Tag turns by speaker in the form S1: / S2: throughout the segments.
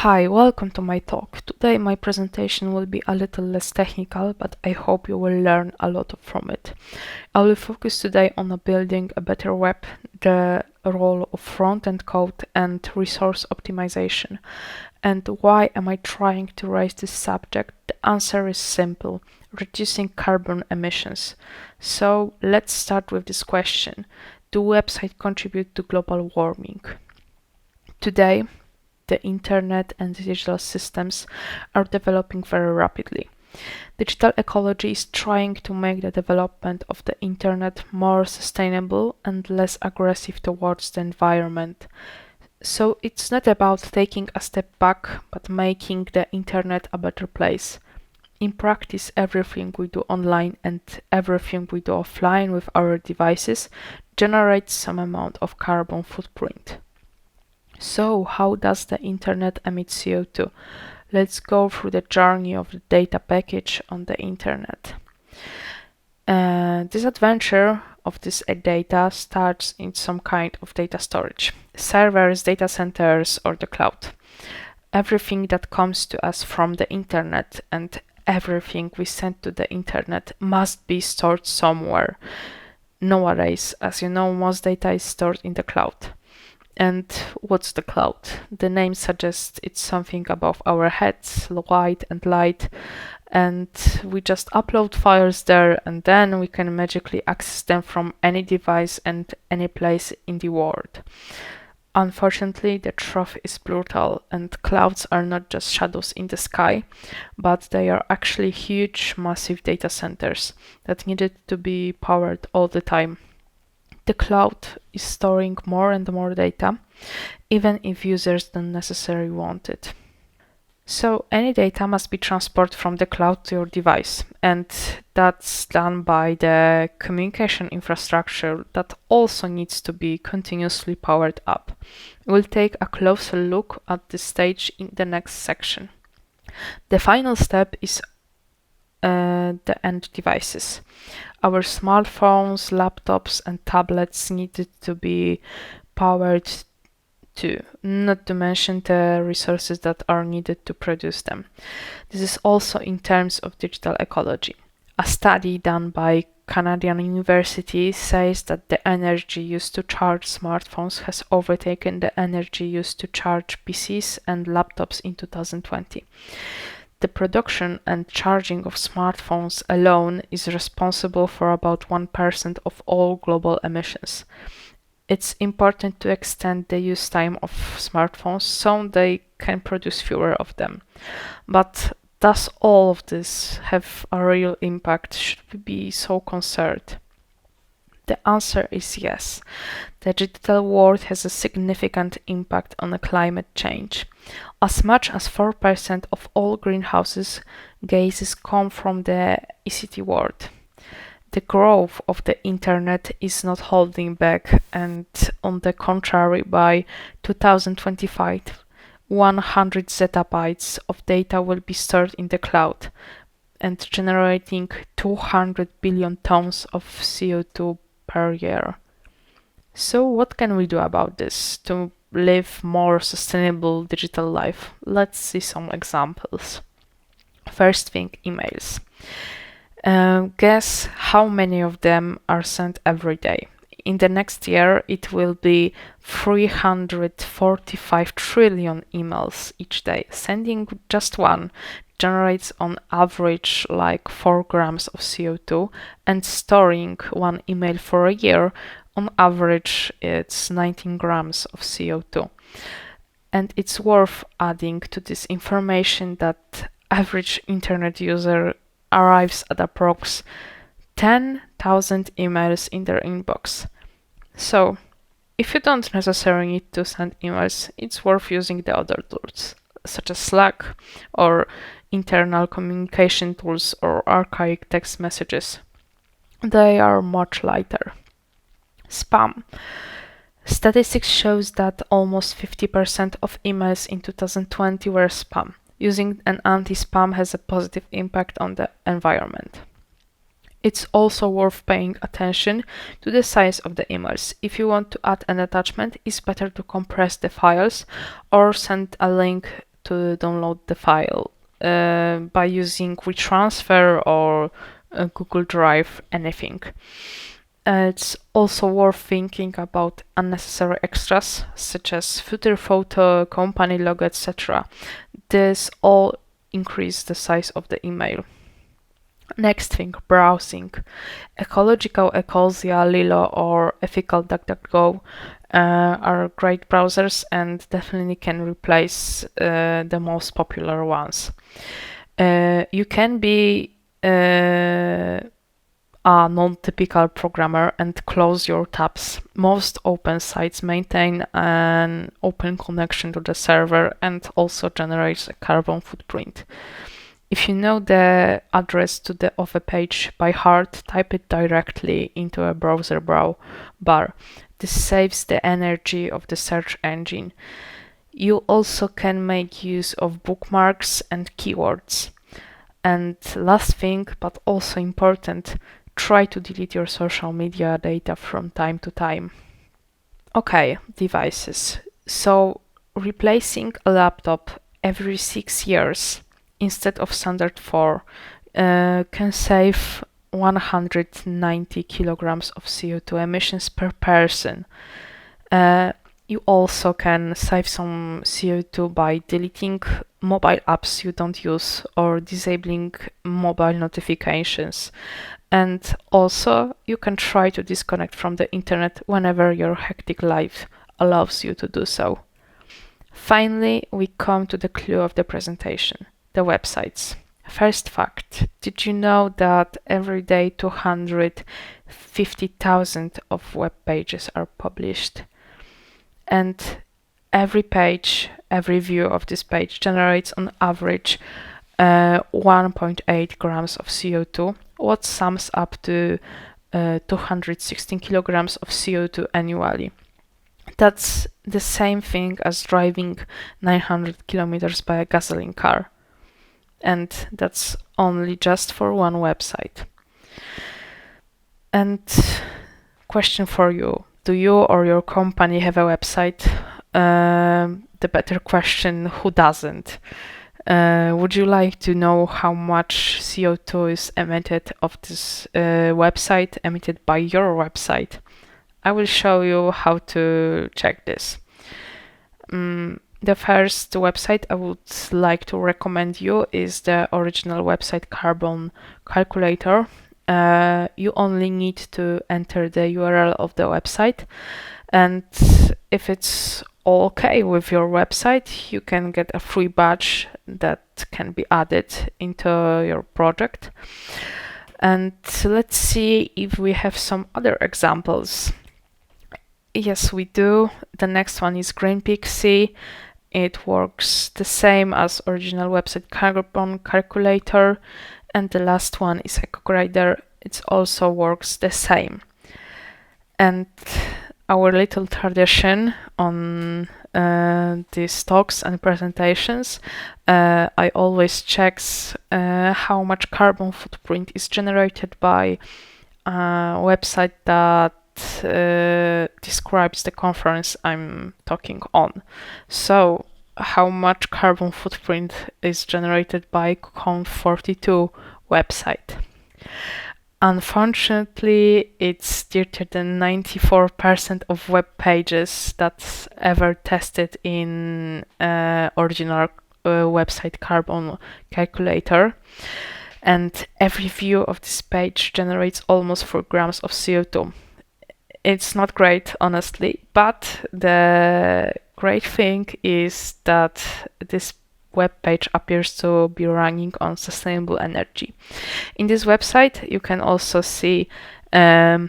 S1: Hi, welcome to my talk. Today my presentation will be a little less technical, but I hope you will learn a lot from it. I will focus today on building a better web, the role of front-end code and resource optimization. And why am I trying to raise this subject? The answer is simple: reducing carbon emissions. So let's start with this question. Do websites contribute to global warming? Today, the internet and digital systems are developing very rapidly. Digital ecology is trying to make the development of the internet more sustainable and less aggressive towards the environment. So it's not about taking a step back, but making the internet a better place. In practice, everything we do online and everything we do offline with our devices generates some amount of carbon footprint. So, how does the internet emit CO2? Let's go through the journey of the data package on the internet. This adventure of this data starts in some kind of data storage, servers, data centers, or the cloud. Everything that comes to us from the internet and everything we send to the internet must be stored somewhere. Nowadays, as you know, most data is stored in the cloud. And what's the cloud? The name suggests it's something above our heads, white and light, and we just upload files there and then we can magically access them from any device and any place in the world. Unfortunately, the truth is brutal, and clouds are not just shadows in the sky, but they are actually huge, massive data centers that needed to be powered all the time. The cloud is storing more and more data, even if users don't necessarily want it. So any data must be transported from the cloud to your device, and that's done by the communication infrastructure that also needs to be continuously powered up. We'll take a closer look at this stage in the next section. The final step is the end devices. Our smartphones, laptops, and tablets needed to be powered too, not to mention the resources that are needed to produce them. This is also in terms of digital ecology. A study done by Canadian University says that the energy used to charge smartphones has overtaken the energy used to charge PCs and laptops in 2020. The production and charging of smartphones alone is responsible for about 1% of all global emissions. It's important to extend the use time of smartphones so they can produce fewer of them. But does all of this have a real impact? Should we be so concerned? The answer is yes. The digital world has a significant impact on the climate change. As much as 4% of all greenhouse gases come from the ICT world. The growth of the internet is not holding back, and on the contrary, by 2025, 100 zettabytes of data will be stored in the cloud and generating 200 billion tons of CO2 per year. So what can we do about this to live more sustainable digital life? Let's see some examples. First thing, emails. Guess how many of them are sent every day? In the next year, it will be 345 trillion emails each day. Sending just one generates on average like 4 grams of CO2, and storing one email for a year, on average it's 19 grams of CO2. And it's worth adding to this information that average internet user arrives at approx 10,000 emails in their inbox. So, if you don't necessarily need to send emails, it's worth using the other tools, such as Slack or internal communication tools or archaic text messages. They are much lighter. Spam. Statistics shows that almost 50% of emails in 2020 were spam. Using an anti-spam has a positive impact on the environment. It's also worth paying attention to the size of the emails. If you want to add an attachment, it's better to compress the files or send a link to download the file by using WeTransfer or Google Drive, anything. It's also worth thinking about unnecessary extras such as footer photo, company logo, etc. This all increase the size of the email. Next thing, browsing. Ecological Ecosia, Lilo, or ethical DuckDuckGo are great browsers and definitely can replace the most popular ones. You can be a non-typical programmer and close your tabs. Most open sites maintain an open connection to the server and also generates a carbon footprint. If you know the address of a page by heart, type it directly into a browser bar. This saves the energy of the search engine. You also can make use of bookmarks and keywords. And last thing, but also important, try to delete your social media data from time to time. Okay, devices. So replacing a laptop every 6 years instead of standard 4 can save 190 kilograms of CO2 emissions per person. You also can save some CO2 by deleting mobile apps you don't use or disabling mobile notifications. And also, you can try to disconnect from the internet whenever your hectic life allows you to do so. Finally, we come to the clue of the presentation, the websites. First fact, did you know that every day 250,000 of web pages are published? And every page, every view of this page generates on average 1.8 grams of CO2, what sums up to 216 kilograms of CO2 annually. That's the same thing as driving 900 kilometers by a gasoline car. And that's only just for one website. And question for you. Do you or your company have a website? The better question, who doesn't? Would you like to know how much CO2 is emitted of this website, emitted by your website? I will show you how to check this. The first website I would like to recommend you is the original website Carbon Calculator. You only need to enter the URL of the website, and if it's okay with your website, you can get a free badge that can be added into your project. And let's see if we have some other examples. Yes, we do. The next one is Greenpixie. It works the same as original website Carbon Calculator. And the last one is EcoGrider. It also works the same. And our little tradition on these talks and presentations, I always check how much carbon footprint is generated by a website that describes the conference I'm talking on. So, how much carbon footprint is generated by Conf42 website? Unfortunately, it's dirtier than 94% of web pages that's ever tested in original website Carbon Calculator. And every view of this page generates almost 4 grams of CO2. It's not great, honestly, but the great thing is that this web page appears to be running on sustainable energy. In this website, you can also see how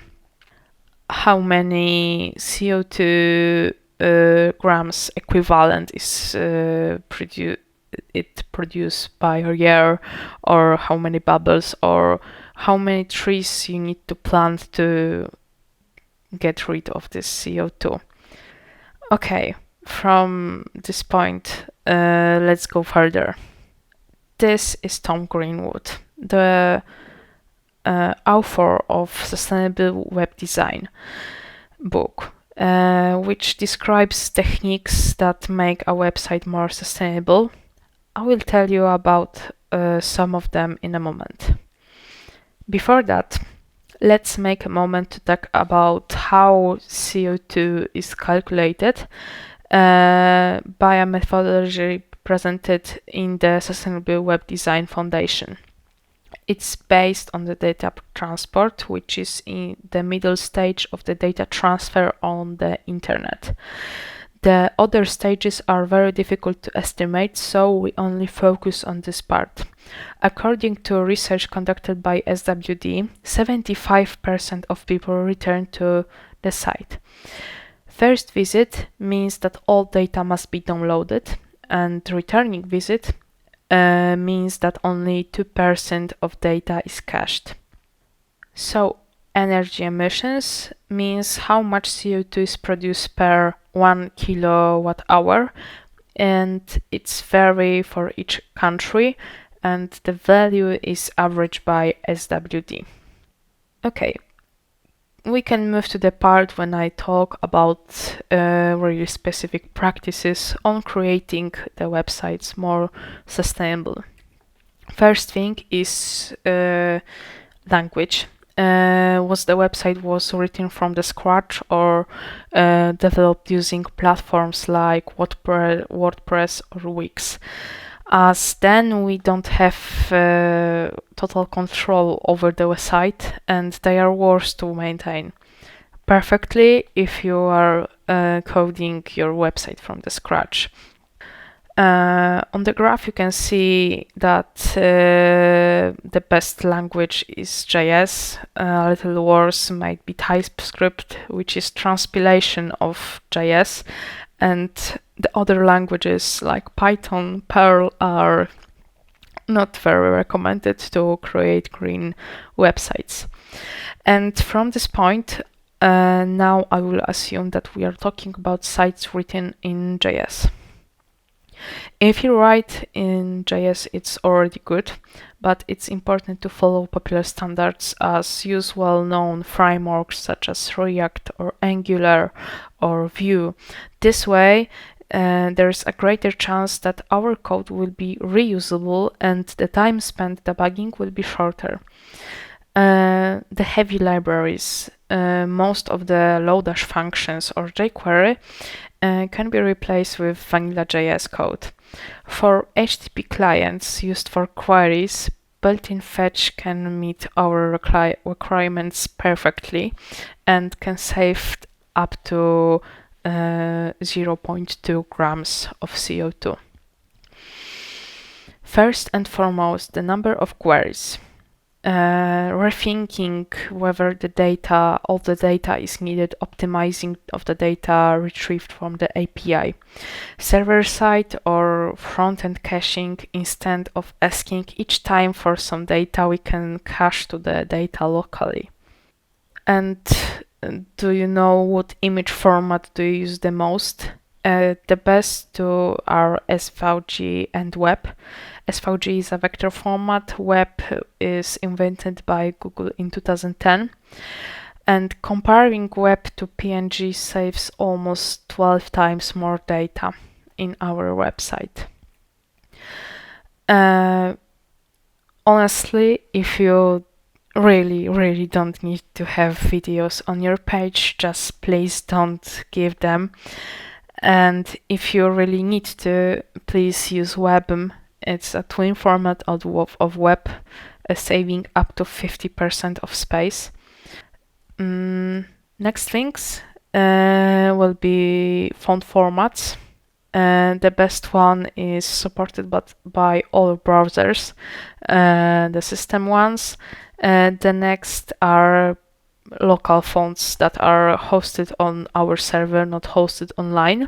S1: many CO2 grams equivalent is produced by a year, or how many bubbles, or how many trees you need to plant to get rid of this CO2. Okay, from this point, let's go further. This is Tom Greenwood, the author of Sustainable Web Design book, which describes techniques that make a website more sustainable. I will tell you about some of them in a moment. Before that, let's make a moment to talk about how CO2 is calculated by a methodology presented in the Sustainable Web Design Foundation. It's based on the data transport, which is in the middle stage of the data transfer on the internet. The other stages are very difficult to estimate, so we only focus on this part. According to research conducted by SWD, 75% of people return to the site. First visit means that all data must be downloaded, and returning visit means that only 2% of data is cached. So energy emissions means how much CO2 is produced per 1 kilowatt hour, and it's vary for each country, and the value is averaged by SWD. Okay, we can move to the part when I talk about really specific practices on creating the websites more sustainable. First thing is language. Was the website was written from the scratch or developed using platforms like WordPress or Wix? As then we don't have total control over the website, and they are worse to maintain perfectly if you are coding your website from the scratch. On the graph, you can see that the best language is JS. A little worse might be TypeScript, which is transpilation of JS, and the other languages like Python, Perl are not very recommended to create green websites. And from this point, now I will assume that we are talking about sites written in JS. If you write in JS, it's already good, but it's important to follow popular standards as use well-known frameworks such as React or Angular or Vue. This way, there's a greater chance that our code will be reusable and the time spent debugging will be shorter. The heavy libraries, most of the Lodash functions or jQuery can be replaced with vanilla JS code. For HTTP clients used for queries, built-in fetch can meet our requirements perfectly and can save up to 0.2 grams of CO2. First and foremost, the number of queries. Rethinking whether all the data is needed, optimizing of the data retrieved from the API. Server-side or front-end caching, instead of asking each time for some data, we can cache to the data locally. And do you know what image format do you use the most? The best two are SVG and web. SVG is a vector format. Web is invented by Google in 2010. And comparing web to PNG saves almost 12 times more data in our website. Honestly, if you really don't need to have videos on your page, just please don't give them. And if you really need to, please use web. It's a twin format of web, saving up to 50% of space. Next things will be font formats. The best one is supported by all browsers, the system ones. The next are local fonts that are hosted on our server, not hosted online.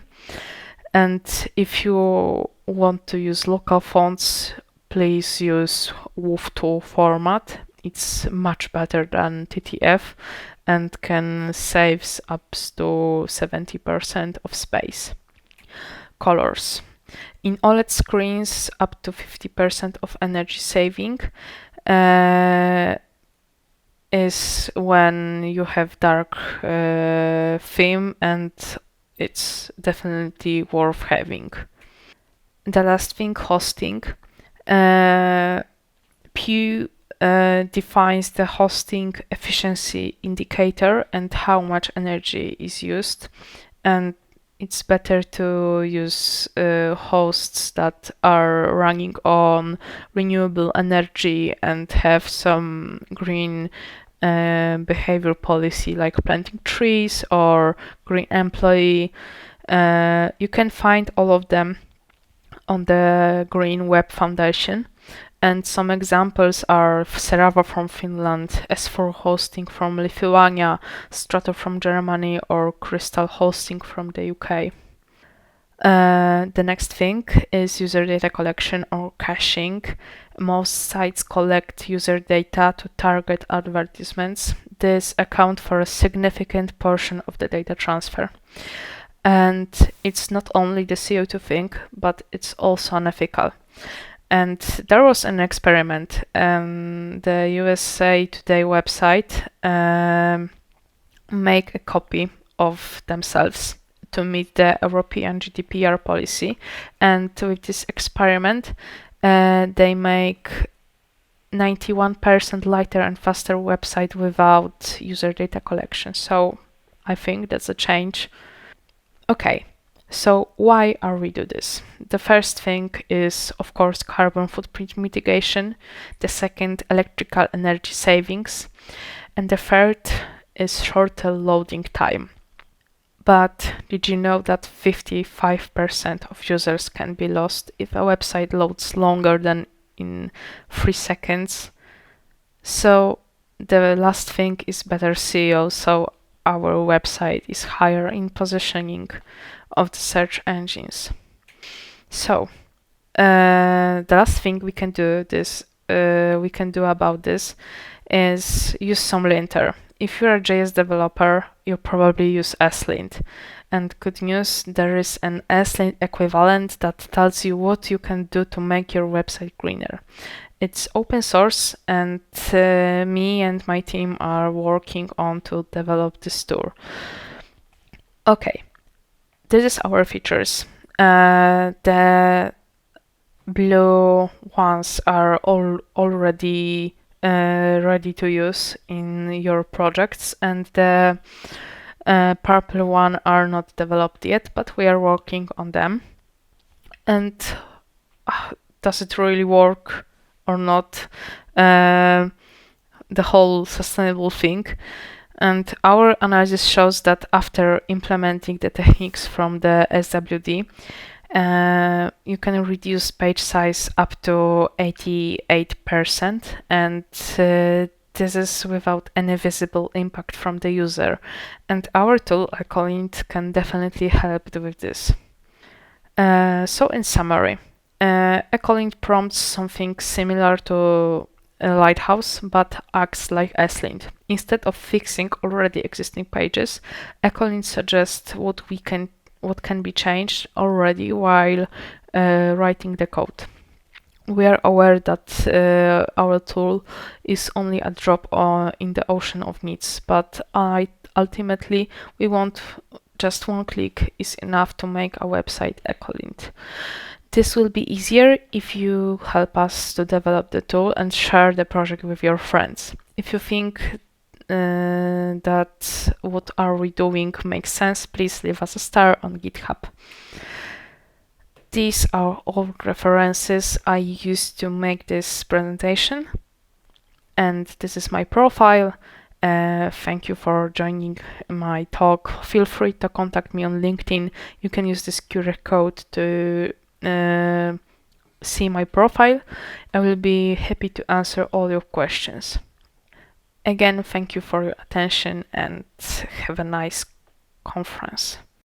S1: And if you want to use local fonts, please use WUF2 format. It's much better than TTF and can save up to 70% of space. Colors. In OLED screens, up to 50% of energy saving is when you have dark theme, and it's definitely worth having. the last thing, hosting. Pew defines the hosting efficiency indicator and how much energy is used. And it's better to use hosts that are running on renewable energy and have some green behavior policy like planting trees or green employee. You can find all of them on the Green Web Foundation. And some examples are Serava from Finland, S4 Hosting from Lithuania, Strato from Germany, or Crystal Hosting from the UK. The next thing is user data collection or caching. Most sites collect user data to target advertisements. This accounts for a significant portion of the data transfer. And it's not only the CO2 thing, but it's also unethical. And there was an experiment. The USA Today website make a copy of themselves to meet the European GDPR policy. And with this experiment, they make 91% lighter and faster website without user data collection. So I think that's a change. Okay. So why are we do this? The first thing is, of course, carbon footprint mitigation. The second, electrical energy savings. And the third is shorter loading time. But did you know that 55% of users can be lost if a website loads longer than in 3 seconds? So the last thing is better SEO. So our website is higher in positioning of the search engines. So the last thing we can do about this is use some linter. If you're a JS developer, you probably use slint. And good news, there is an slint equivalent that tells you what you can do to make your website greener. It's open source, and me and my team are working on to develop this tool. Okay, this is our features. The blue ones are already ready to use in your projects, and the purple one are not developed yet, but we are working on them. And does it really work or not? The whole sustainable thing. And our analysis shows that after implementing the techniques from the SWD, you can reduce page size up to 88%, and this is without any visible impact from the user. And our tool, ecology, can definitely help with this. So in summary, ecology prompts something similar to a lighthouse, but acts like slint. Instead of fixing already existing pages, ecology suggests what can be changed already while writing the code. We are aware that our tool is only a drop in the ocean of needs, but ultimately we want just one click is enough to make a website ecology. This will be easier if you help us to develop the tool and share the project with your friends. If you think that what are we doing makes sense, please leave us a star on GitHub. These are all references I used to make this presentation, and this is my profile. Thank you for joining my talk. Feel free to contact me on LinkedIn. You can use this QR code to see my profile. I will be happy to answer all your questions. Again, thank you for your attention and have a nice conference.